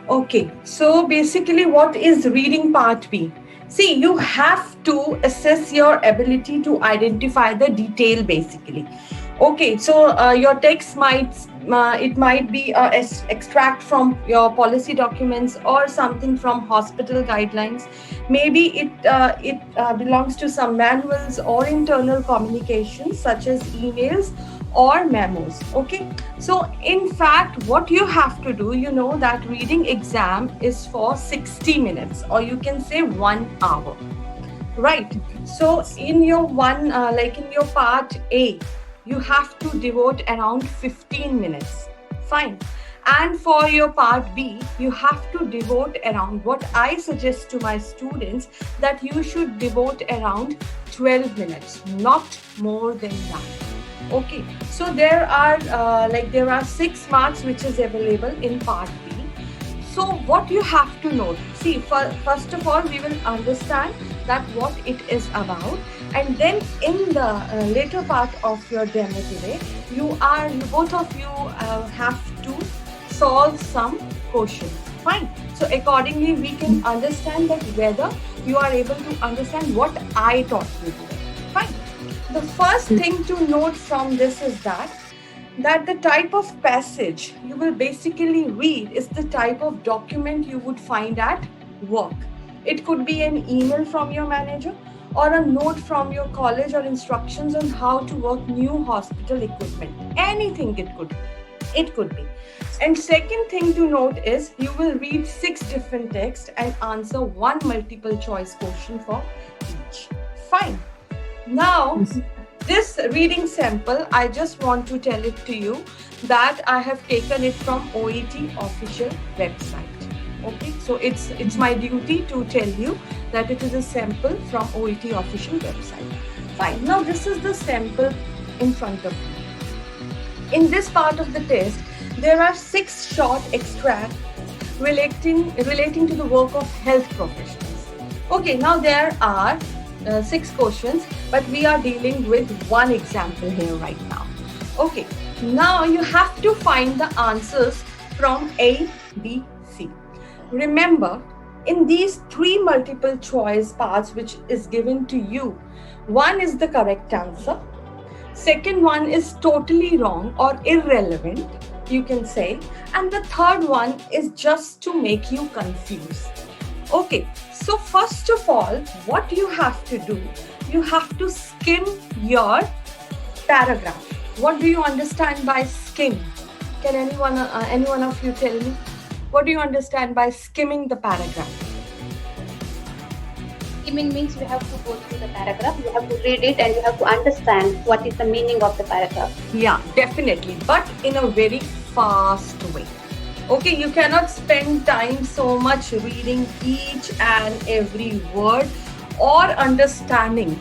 Okay, so basically, what is reading part B? See, you have to assess your ability to identify the detail basically. Okay, so your text might be extract from your policy documents or something from hospital guidelines. Maybe it belongs to some manuals or internal communications such as emails or memos. Okay, so in fact what you have to do, you know that reading exam is for 60 minutes, or you can say 1 hour, right? So in your like in your part A, you have to devote around 15 minutes. Fine. And for your part B, you have to devote around, what I suggest to my students, that you should devote around 12 minutes, not more than that. Okay, so there are 6 marks which is available in part B. So what you have to note, see, first of all, we will understand that what it is about, and then in the later part of your demo today, you both of you have to solve some questions. Fine. So accordingly, we can understand that whether you are able to understand what I taught you today. Fine. The first thing to note from this is that the type of passage you will basically read is the type of document you would find at work. It could be an email from your manager or a note from your college or instructions on how to work new hospital equipment. Anything it could be. And second thing to note is you will read 6 different texts and answer one multiple choice question for each. Fine. Now, this reading sample, I just want to tell it to you that I have taken it from OET official website. Okay, so it's my duty to tell you that it is a sample from OET official website. Fine. Now, this is the sample in front of you. In this part of the test, there are 6 short extracts relating to the work of health professionals. Okay, now there are 6 questions, but we are dealing with one example here right now. Okay, now you have to find the answers from A, B, C. Remember, in these 3 multiple choice parts which is given to you, one is the correct answer, second one is totally wrong or irrelevant, you can say, and the third one is just to make you confused. Okay, so first of all, what you have to do, you have to skim your paragraph. What do you understand by skim? Can anyone of you tell me? What do you understand by skimming the paragraph? Skimming means you have to go through the paragraph, you have to read it, and you have to understand what is the meaning of the paragraph. Yeah, definitely, but in a very fast way. Okay, you cannot spend time so much reading each and every word or understanding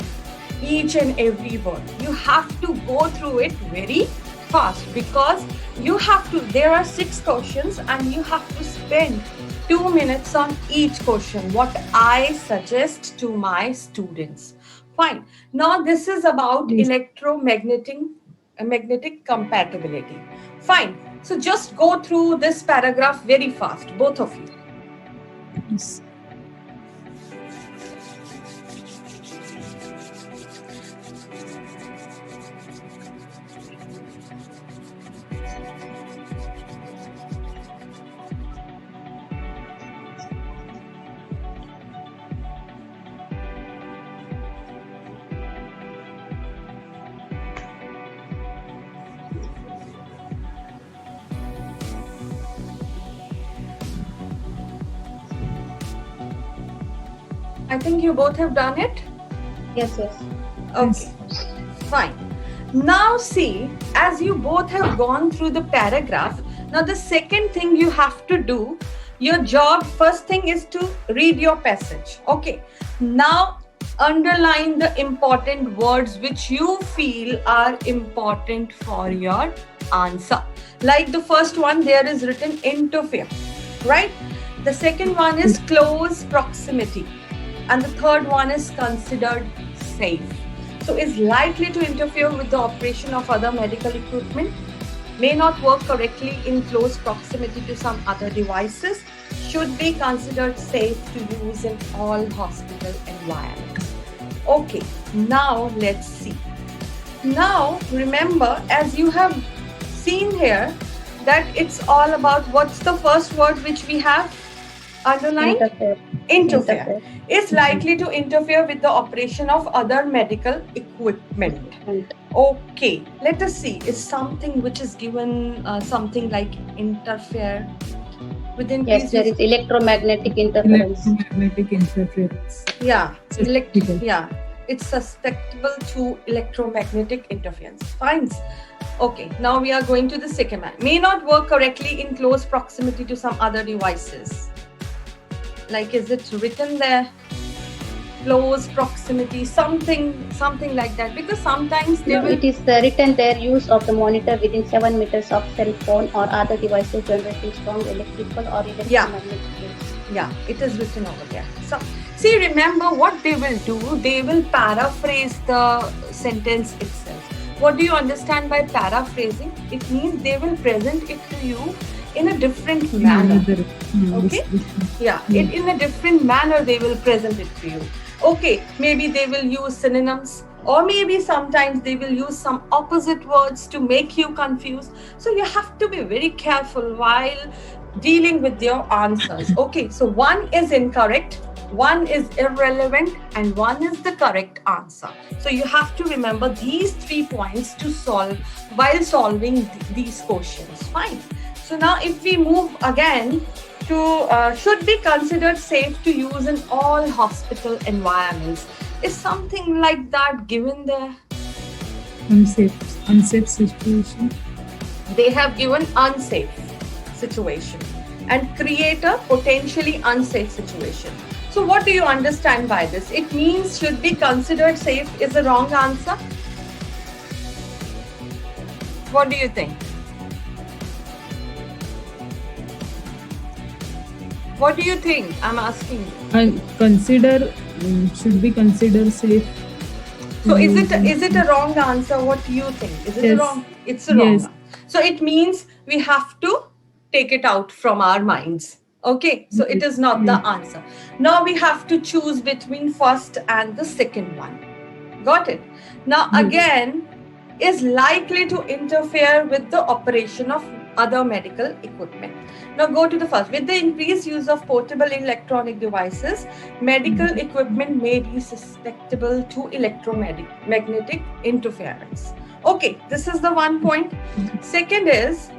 each and every word. You have to go through it very fast because there are 6 questions and you have to spend 2 minutes on each question, what I suggest to my students. Fine. Now this is about magnetic compatibility. Fine. So just go through this paragraph very fast, both of you. Yes. I think you both have done it. Yes. Okay, fine. Now see, as you both have gone through the paragraph, now the second thing you have to do, your job, first thing is to read your passage. Okay, now underline the important words which you feel are important for your answer. Like the first one, there is written interfere, right? The second one is close proximity. And the third one is considered safe. So is likely to interfere with the operation of other medical equipment, may not work correctly in close proximity to some other devices, should be considered safe to use in all hospital environments. Okay, now let's see. Now remember, as you have seen here, that it's all about, what's the first word which we have underlined? Interfere. Is likely to interfere with the operation of other medical equipment. Okay, let us see. Is something which is given something like interfere within? Yes, there is electromagnetic interference. Electromagnetic interference. Yeah, Susceptible. yeah, it's susceptible to electromagnetic interference. Fine. Okay, now we are going to the second one. May not work correctly in close proximity to some other devices. Like, is it written there? Close proximity, something like that. Because sometimes they will. It is written there, use of the monitor within 7 meters of cell phone or other devices generating strong electrical or electromagnetic fields. Yeah, it is written over there. So, see, remember what they will do? They will paraphrase the sentence itself. What do you understand by paraphrasing? It means they will present it to you in a different manner. Okay? Yeah, in a different manner they will present it to you. Okay, maybe they will use synonyms, or maybe sometimes they will use some opposite words to make you confused. So you have to be very careful while dealing with your answers. Okay, so one is incorrect, one is irrelevant, and one is the correct answer. So you have to remember these 3 points to solve while solving these questions. Fine. So now if we move again to should be considered safe to use in all hospital environments. Is something like that given there? Unsafe situation. They have given unsafe situation and create a potentially unsafe situation. So what do you understand by this? It means should be considered safe is the wrong answer. What do you think? What do you think? I'm asking you. And should be considered safe. So is it a wrong answer? What do you think? Is it Yes. wrong? It's a wrong Yes. answer. So it means we have to take it out from our minds. Okay, so it is not the answer. Now we have to choose between first and the second one. Got it? Now again, is likely to interfere with the operation of other medical equipment. Now go to the first. With the increased use of portable electronic devices, medical equipment may be susceptible to electromagnetic interference. Okay, this is the one point. Second is,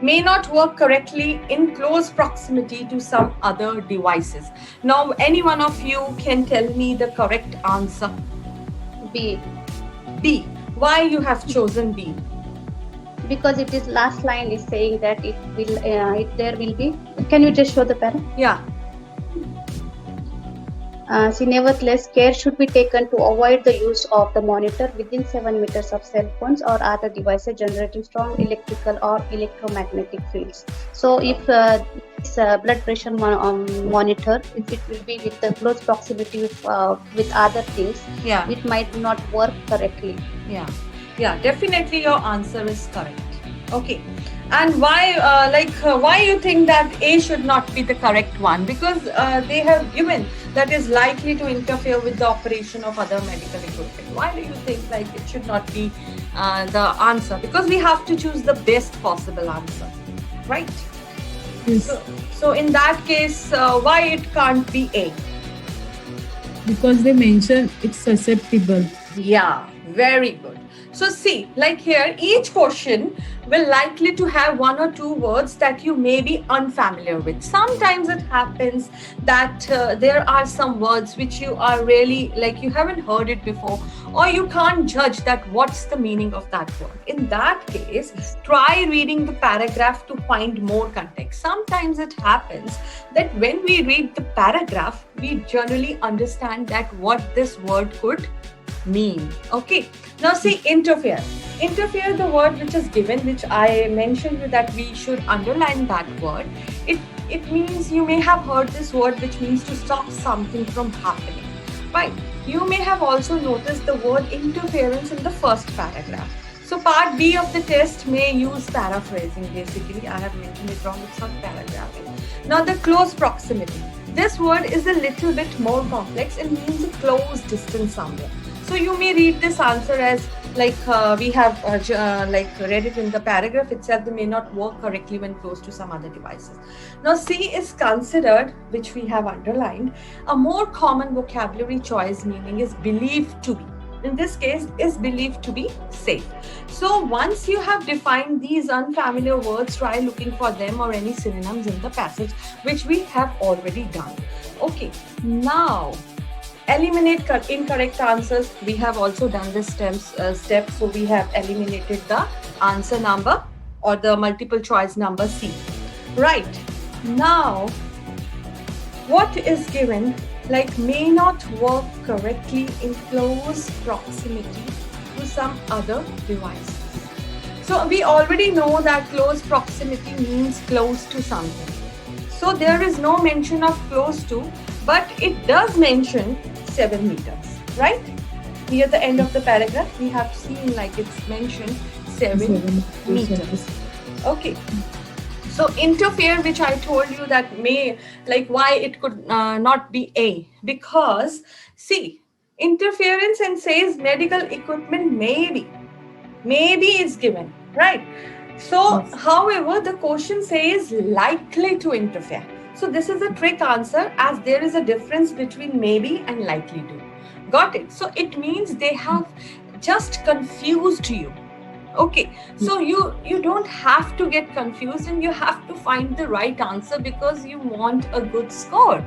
may not work correctly in close proximity to some other devices. Now, any one of you can tell me the correct answer. B. B. Why you have chosen B? Because it is last line is saying that there will be. Can you just show the para? Yeah. See, nevertheless, care should be taken to avoid the use of the monitor within 7 meters of cell phones or other devices generating strong electrical or electromagnetic fields. So, if this blood pressure monitor, if it will be with the close proximity with other things, Yeah. it might not work correctly. Yeah, definitely your answer is correct. Okay. And why, why you think that A should not be the correct one? Because they have given that is likely to interfere with the operation of other medical equipment. Why do you think like it should not be the answer? Because we have to choose the best possible answer, right? Yes. So in that case, why it can't be A? Because they mention it's susceptible. Yeah, very good. So see, like here, each question will likely to have one or two words that you may be unfamiliar with. Sometimes it happens that there are some words which you are really like you haven't heard it before, or you can't judge that what's the meaning of that word. In that case, try reading the paragraph to find more context. Sometimes it happens that when we read the paragraph, we generally understand that what this word could mean. Okay, now see, interfere, the word which is given, which I mentioned that we should underline that word. It means, you may have heard this word which means to stop something from happening, right? You may have also noticed the word interference in the first paragraph. So part B of the test may use paraphrasing. Basically, I have mentioned it wrong. It's not paragraphing. Now the close proximity. This word is a little bit more complex and means a close distance somewhere. So you may read this answer as like we have read it in the paragraph itself. They may not work correctly when close to some other devices. Now C is considered, which we have underlined, a more common vocabulary choice, meaning is believed to be. In this case, is believed to be safe. So once you have defined these unfamiliar words, try looking for them or any synonyms in the passage, which we have already done. Okay, now eliminate incorrect answers. We have also done this step. So we have eliminated the answer number or the multiple choice number C. Right, now what is given like may not work correctly in close proximity to some other devices. So we already know that close proximity means close to something. So there is no mention of close to, but it does mention 7 meters, right? Near the end of the paragraph, we have seen like it's mentioned 7 meters. Okay. So interfere, which I told you that may, like why it could not be A, because see, interference and says medical equipment maybe is given, right? So, however, the question says likely to interfere. So this is a trick answer as there is a difference between maybe and likely to. Got it? So it means they have just confused you. Okay, so you don't have to get confused and you have to find the right answer because you want a good score,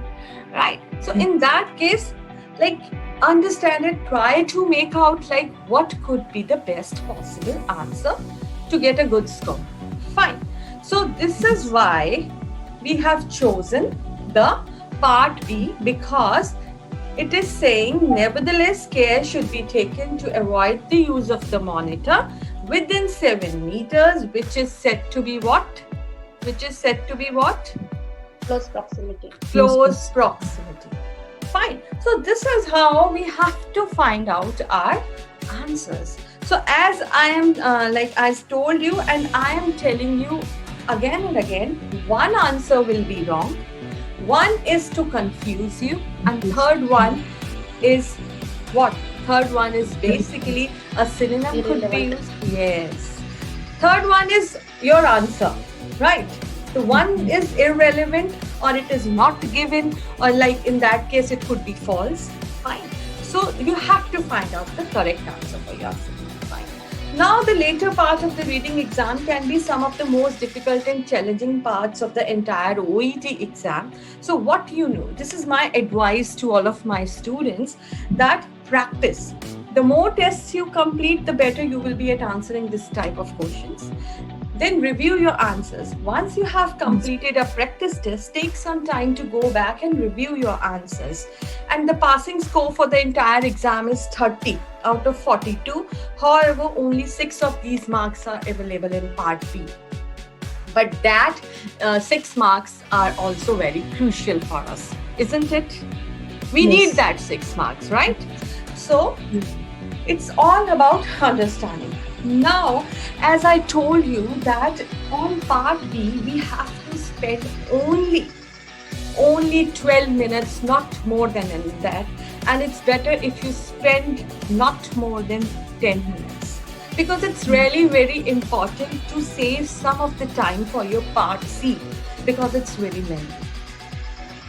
right? So in that case, like understand it, try to make out like what could be the best possible answer to get a good score. Fine. So this is why we have chosen the part B, because it is saying nevertheless care should be taken to avoid the use of the monitor within 7 meters, which is said to be what? Close proximity. Close proximity. Fine. So this is how we have to find out our answers. So as I am like I told you and I am telling you again and again, one answer will be wrong. One is to confuse you, and third one is what? Third one is basically a synonym could be used. Yes. Third one is your answer, right? The one is irrelevant or it is not given, or like in that case it could be false. Fine. So you have to find out the correct answer for yourself. Fine. Now the later part of the reading exam can be some of the most difficult and challenging parts of the entire OET exam. So what you know, this is my advice to all of my students, that practice. The more tests you complete, the better you will be at answering this type of questions. Then review your answers. Once you have completed a practice test, take some time to go back and review your answers. And the passing score for the entire exam is 30 out of 42. However, only 6 of these marks are available in part B. But that 6 marks are also very crucial for us, isn't it? We need that 6 marks, right? So it's all about understanding. Now, as I told you that on part B, we have to spend only 12 minutes, not more than that. And it's better if you spend not more than 10 minutes. Because it's really very important to save some of the time for your part C, because it's really lengthy.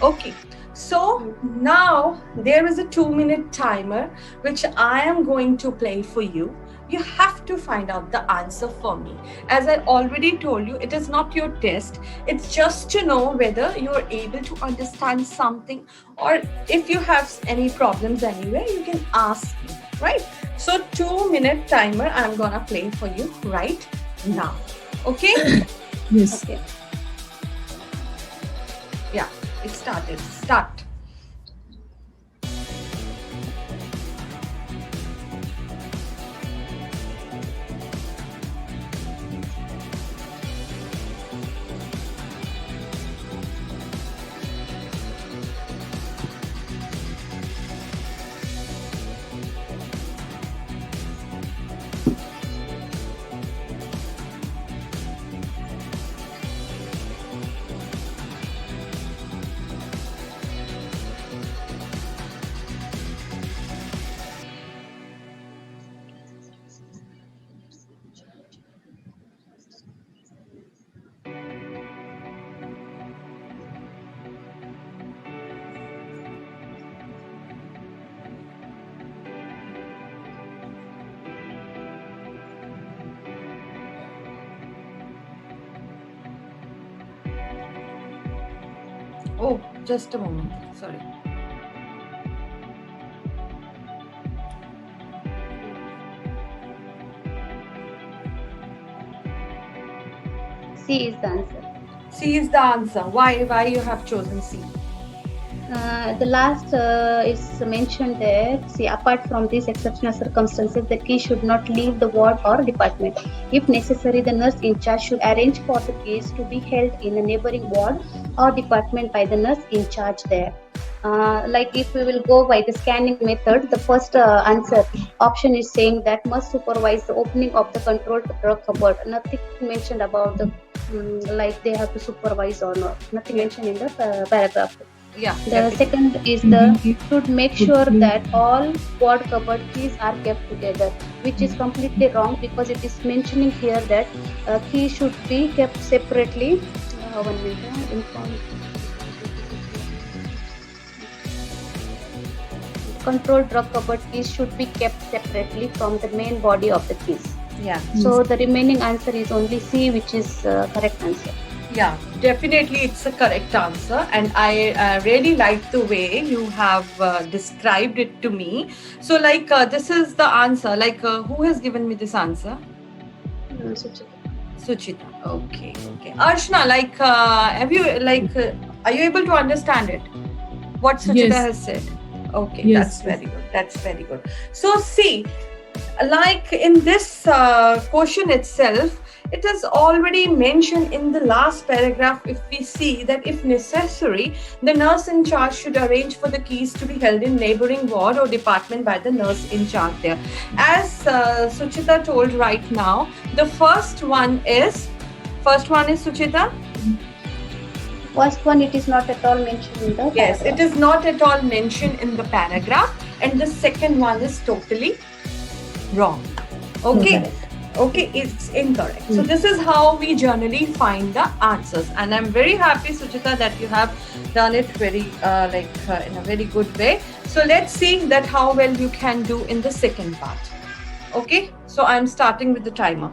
Okay. So now there is a 2-minute timer which I am going to play for you. You have to find out the answer for me. As I already told you, it is not your test. It's just to know whether you're able to understand something, or if you have any problems anywhere, you can ask me, right? So 2-minute timer I'm gonna play for you right now. Okay? Yes. Okay. Yeah, it started. Start. Oh, just a moment. Sorry. C is the answer. C is the answer. Why you have chosen C? The last is mentioned there. See, apart from these exceptional circumstances, the key should not leave the ward or department. If necessary, the nurse in charge should arrange for the case to be held in a neighboring ward or department by the nurse in charge there. Like if we will go by the scanning method, the first answer option is saying that must supervise the opening of the controlled drug cupboard. Nothing mentioned about the like they have to supervise or not. Nothing mentioned in the paragraph. Yeah. The definitely. second is the should make sure that all ward cupboard keys are kept together, which is completely wrong because it is mentioning here that keys should be kept separately. 1 minute. Controlled drug cupboard keys should be kept separately from the main body of the keys. Yeah. So the remaining answer is only C, which is correct answer. Yeah, definitely it's a correct answer, and I really like the way you have described it to me. So, like, this is the answer. Like, who has given me this answer? Suchita. Okay, okay. Archana, like, have you are you able to understand it? What Suchita Yes. has said. Okay, Yes, that's very good. That's very good. So, see, like in this question itself, it is already mentioned in the last paragraph. If we see that if necessary, the nurse in charge should arrange for the keys to be held in neighboring ward or department by the nurse in charge there. As Suchita told right now, the first one is Suchita. First one, it is not at all mentioned in the Yes, paragraph. it is not at all mentioned in the paragraph, and the second one is totally wrong. Okay. Correct. Okay, it's incorrect. So this is how we generally find the answers, and I'm very happy, Suchita, that you have done it very in a very good way. So let's see that how well you can do in the second part. Okay, so I'm starting with the timer.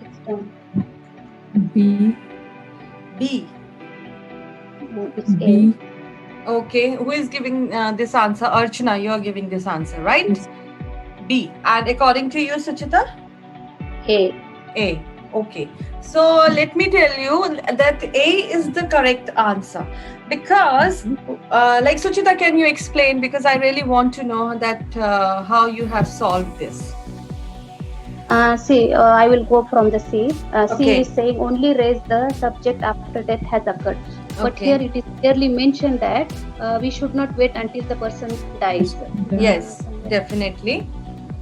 It's done. B. B. No, it's B. Okay, who is giving this answer? Archana, you are giving this answer, right? Yes. B. And according to you, Suchita? A. A. Okay. So let me tell you that A is the correct answer because, like Suchita, can you explain? Because I really want to know that how you have solved this. See, I will go from the C. Okay. C is saying only raise the subject after death has occurred. But Okay. here it is clearly mentioned that we should not wait until the person dies. Yes, definitely.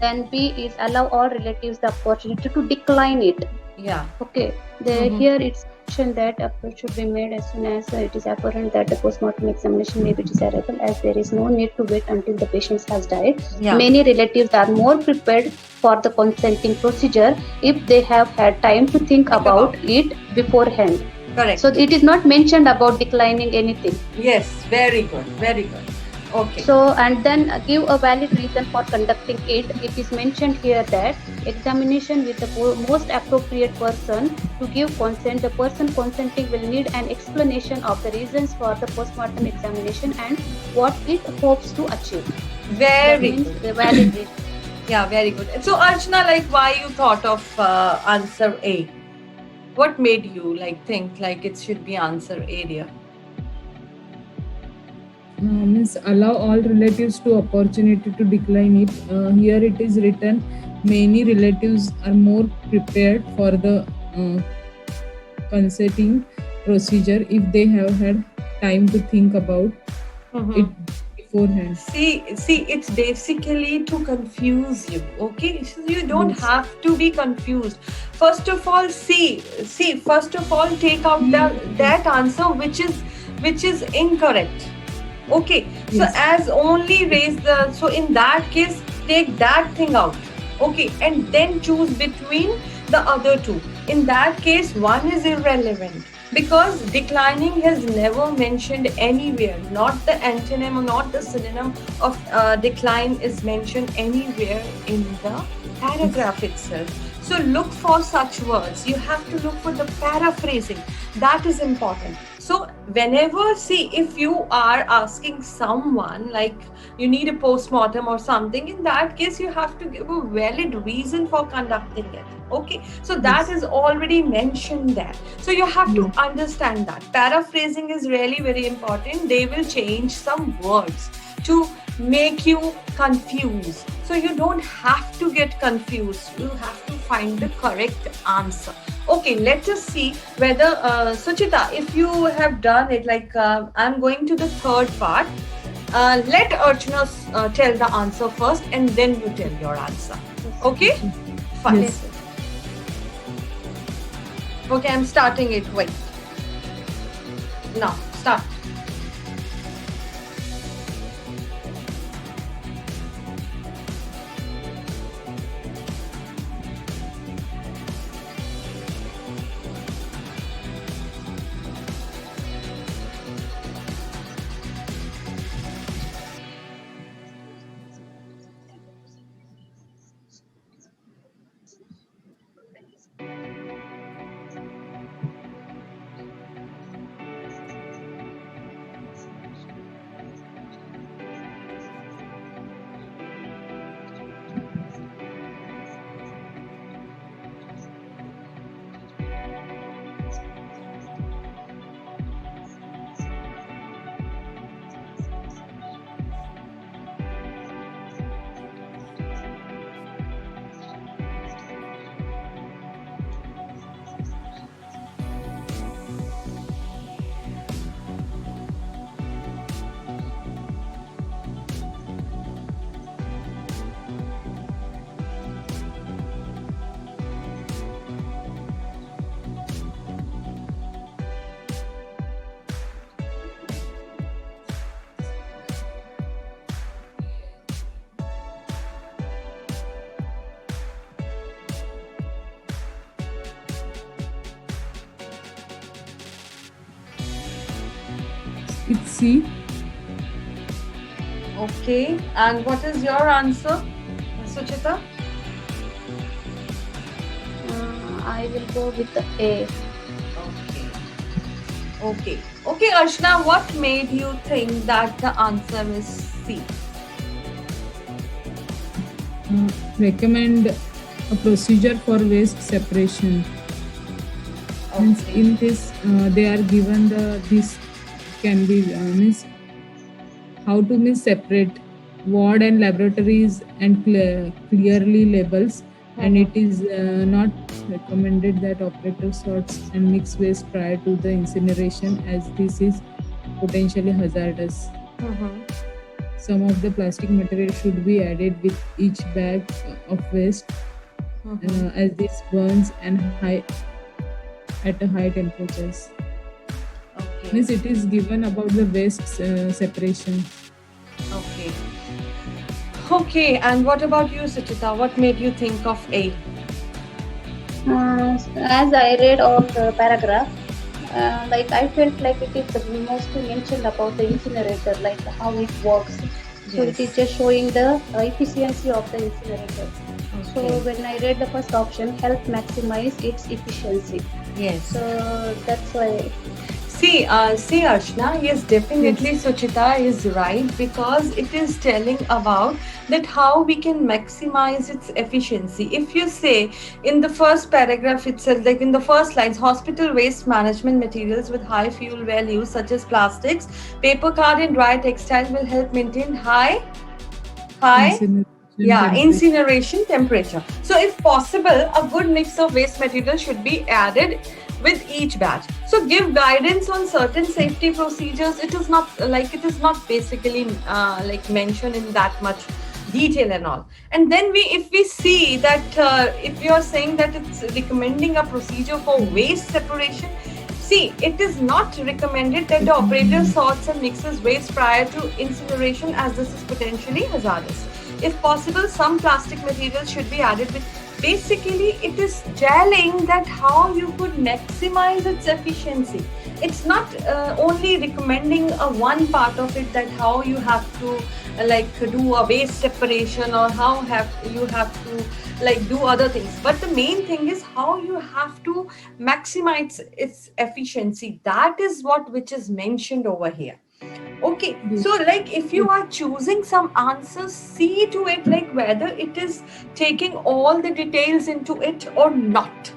Then B is allow all relatives the opportunity to decline it. Yeah. Okay. Mhm. Here it's mentioned that approach should be made as soon as it is apparent that the postmortem examination may be desirable, as there is no need to wait until the patient has died. Yeah. Many relatives are more prepared for the consenting procedure if they have had time to think about it beforehand. Correct. So it is not mentioned about declining anything. Yes, very good, very good. Okay. So, and then give a valid reason for conducting it. It is mentioned here that examination with the most appropriate person to give consent. The person consenting will need an explanation of the reasons for the postmortem examination and what it hopes to achieve. That Very means good. a valid reason. Yeah, very good. So Archana, like, why you thought of answer A? What made you like think like it should be answer A, dear? Means allow all relatives to opportunity to decline it. Here it is written, many relatives are more prepared for the consenting procedure if they have had time to think about it beforehand. See, it's basically to confuse you. Okay, so you don't Yes. have to be confused. First of all, see. First of all, take out that answer which is incorrect. Okay, so Yes. as only raise the, so in that case, take that thing out. Okay, and then choose between the other two. In that case, one is irrelevant because declining has never mentioned anywhere. Not the antonym or not the synonym of decline is mentioned anywhere in the paragraph itself. So look for such words. You have to look for the paraphrasing. That is important. So whenever, see, if you are asking someone like you need a postmortem or something, in that case you have to give a valid reason for conducting it. Okay, so that Yes. is already mentioned there. So you have to Yeah. understand that paraphrasing is really very important. They will change some words to make you confused. So you don't have to get confused. You have to find the correct answer. Okay, let us see whether Suchita, if you have done it, like I'm going to the third part. Let Archana tell the answer first, and then you tell your answer. Okay, fine. Yes. Okay, I'm starting it. Wait. Now, start. It's C. Okay, and what is your answer, Suchita? I will go with the A. Okay. Okay, Archana, what made you think that the answer is C? Recommend a procedure for waste separation. Means Okay. in this, they are given the this can be means how to means separate ward and laboratories and clearly labels, and it is not recommended that operator sorts and mix waste prior to the incineration as this is potentially hazardous. Some of the plastic material should be added with each bag of waste as this burns and high at a high temperatures. Okay. Means it is given about the waste separation. Okay. Okay, and what about you, Suchita? What made you think of A? As I read all the paragraph, like I felt like it is mostly mentioned about the incinerator, like how it works. So it is Yes. just showing the efficiency of the incinerator. So Okay. when I read the first option, help maximize its efficiency. Yes. So that's why. See, Archana, yes, definitely Yes. Suchita is right, because it is telling about that how we can maximize its efficiency. If you say in the first paragraph itself, like in the first lines, hospital waste management materials with high fuel values such as plastics, paper, card, and dry textile will help maintain high Incineration yeah, temperature. incineration temperature. So, if possible, a good mix of waste material should be added with each batch. So, give guidance on certain safety procedures. It is not basically like mentioned in that much detail and all. And then if we see that if you are saying that it's recommending a procedure for waste separation, see, it is not recommended that the operator sorts and mixes waste prior to incineration, as this is potentially hazardous. If possible, some plastic materials should be added with. Basically, it is telling that how you could maximize its efficiency. It's not only recommending a one part of it, that how you have to like do a waste separation, or how have you have to like do other things, but the main thing is how you have to maximize its efficiency. That is what which is mentioned over here. Okay, so Yes. like if you are choosing some answers, see to it like whether it is taking all the details into it or not.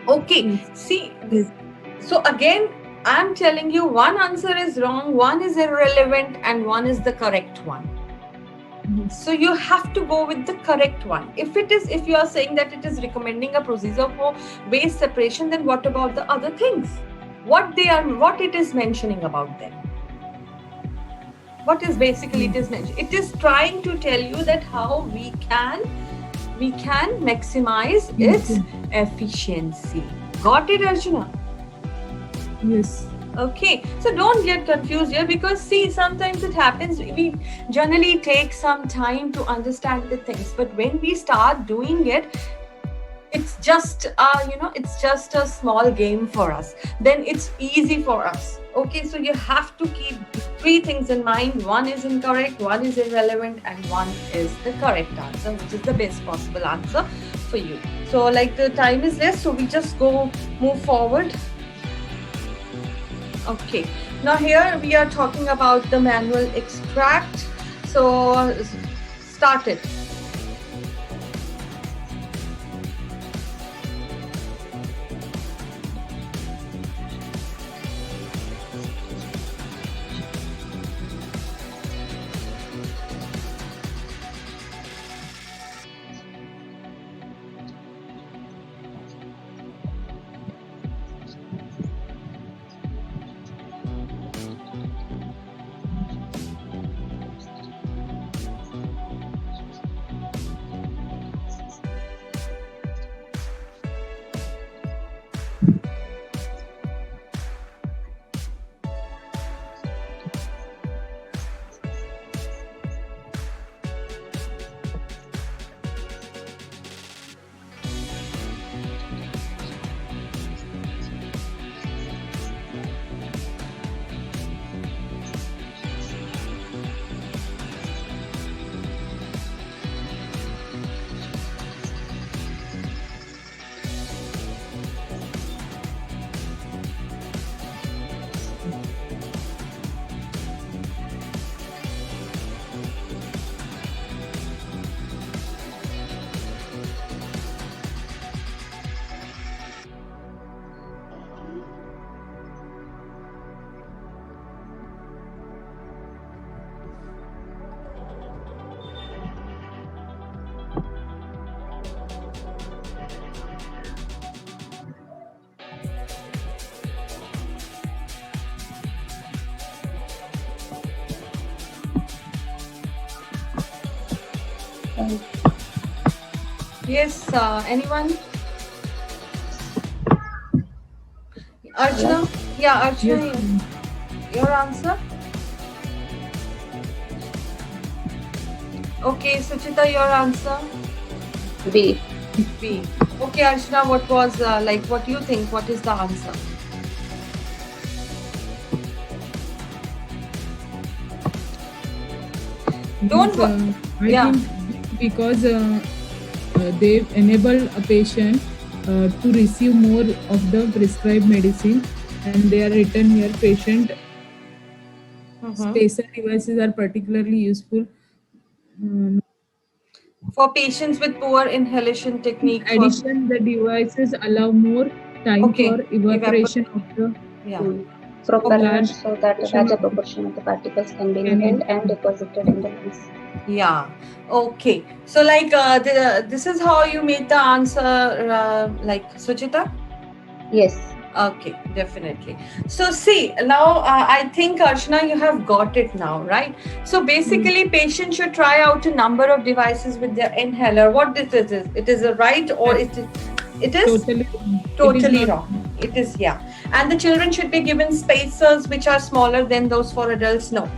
Okay, Yes. see, Yes. so again, I'm telling you, one answer is wrong, one is irrelevant, and one is the correct one. Yes. So you have to go with the correct one. If you are saying that it is recommending a procedure for waste separation, then what about the other things? What it is mentioning about them? What is basically it is mentioned? It is trying to tell you that how we can maximize its efficiency. Got it, Arjuna? Yes. Okay, so don't get confused here, because see, sometimes it happens, we generally take some time to understand the things, but when we start doing it, it's just it's just a small game for us, then it's easy for us. Okay, so you have to keep three things in mind: one is incorrect, one is irrelevant, and one is the correct answer, which is the best possible answer for you. So like the time is less, so we just move forward. Okay, now here we are talking about the manual extract. So start it. Yes, anyone? Archana? Yeah, Yes. Archana, your answer? Okay, Suchita, your answer? B. B. Okay, Archana, what was what do you think? What is the answer? Don't Means, wo- I yeah. think because they enable a patient to receive more of the prescribed medicine, and they are written here patient Mhm. spacer devices are particularly useful. Um, For patients with poor inhalation in technique for addition, the devices allow more time okay, for evaporation evaporate. of the Yeah. Propellant, large so that a portion larger of proportion of the particles can be can inhaled and deposited in the lungs. Yeah. Okay. So like this is how you made the answer, like Suchita. Yes. Okay, definitely. So see now, I think Archana, you have got it now, right? So basically, patients should try out a number of devices with their inhaler. What this is? It is a right or That's it is totally wrong. It is totally not. wrong. It is, yeah. And the children should be given spacers which are smaller than those for adults. No.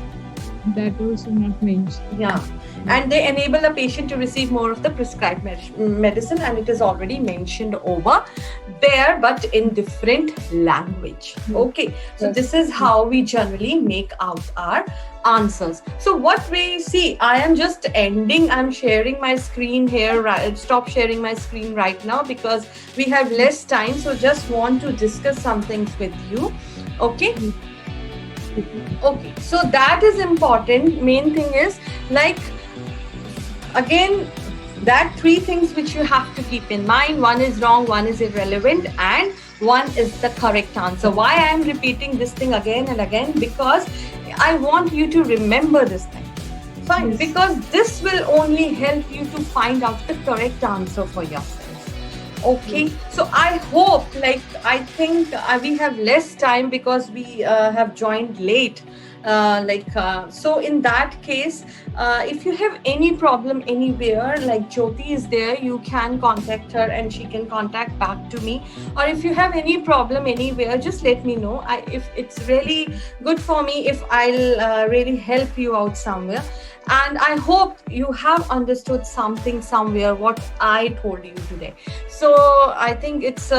That also not mentioned. Yeah. And they enable a patient to receive more of the prescribed medicine, and it is already mentioned over there, but in different language. Okay. So Yes. this is how we generally make out our answers. So what we see, I am just ending, I'm sharing my screen here, right? Stop sharing my screen right now because we have less time. So just want to discuss some things with you. Okay. Okay, so that is important. Main thing is like, again, that three things which you have to keep in mind: one is wrong, one is irrelevant, and one is the correct answer. Why I am repeating this thing again and again? Because I want you to remember this thing. Fine, Yes. because this will only help you to find out the correct answer for yourself. Okay, so I hope, like, I think we have less time because we have joined late. So in that case, if you have any problem anywhere, like Jyoti is there, you can contact her and she can contact back to me. Or if you have any problem anywhere, just let me know. If it's really good for me, if I'll really help you out somewhere. And I hope you have understood something somewhere what I told you today. So I think it's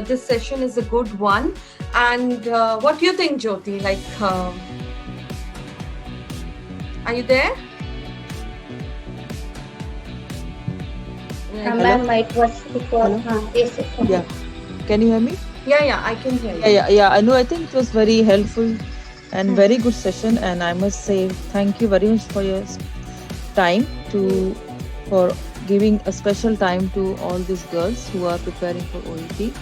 this session is a good one. And what do you think, Jyoti? Like, are you there? Ma'am, it was Hello? yes, yes. Yeah. Can you hear me? Yeah, I can hear you. Yeah. I know. I think it was very helpful and Hmm. very good session. And I must say thank you very much for your time for giving a special time to all these girls who are preparing for OET.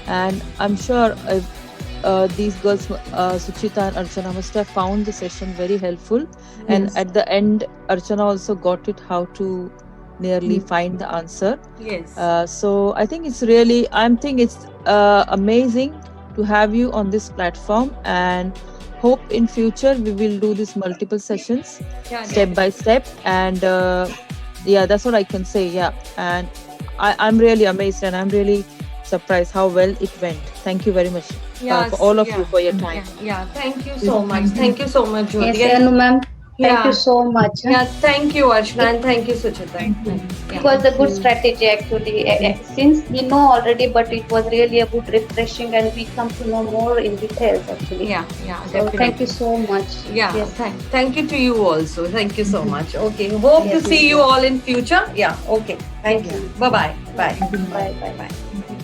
And I'm sure these girls, Suchita and Archana, must have found the session very helpful. And Yes. at the end, Archana also got it how to nearly find the answer. Yes. So I think it's really, it's amazing to have you on this platform, and hope in future we will do this multiple sessions Yeah, step by step. And yeah, that's what I can say. Yeah, and I'm really amazed and I'm really surprised how well it went. Thank you very much for all of you for your time. Yeah. Thank you so Yes, much. thank you. Thank you so much, Jyoti. Yes, Anu ma'am. Thank Yeah. you so much. Yeah, thank you, Archana, and thank you, Suchita. Thank you. It was a good strategy actually. Since we know already, but it was really a good refreshing, and we come to know more in details actually. Yeah, So definitely. thank you so much. Yeah, Yes. thank you to you also. Thank you so much. Okay, hope to Yes, see yes, you yes. all in future. Yeah, okay. Thank you. Bye-bye. Bye. Thank you. Bye bye. Bye.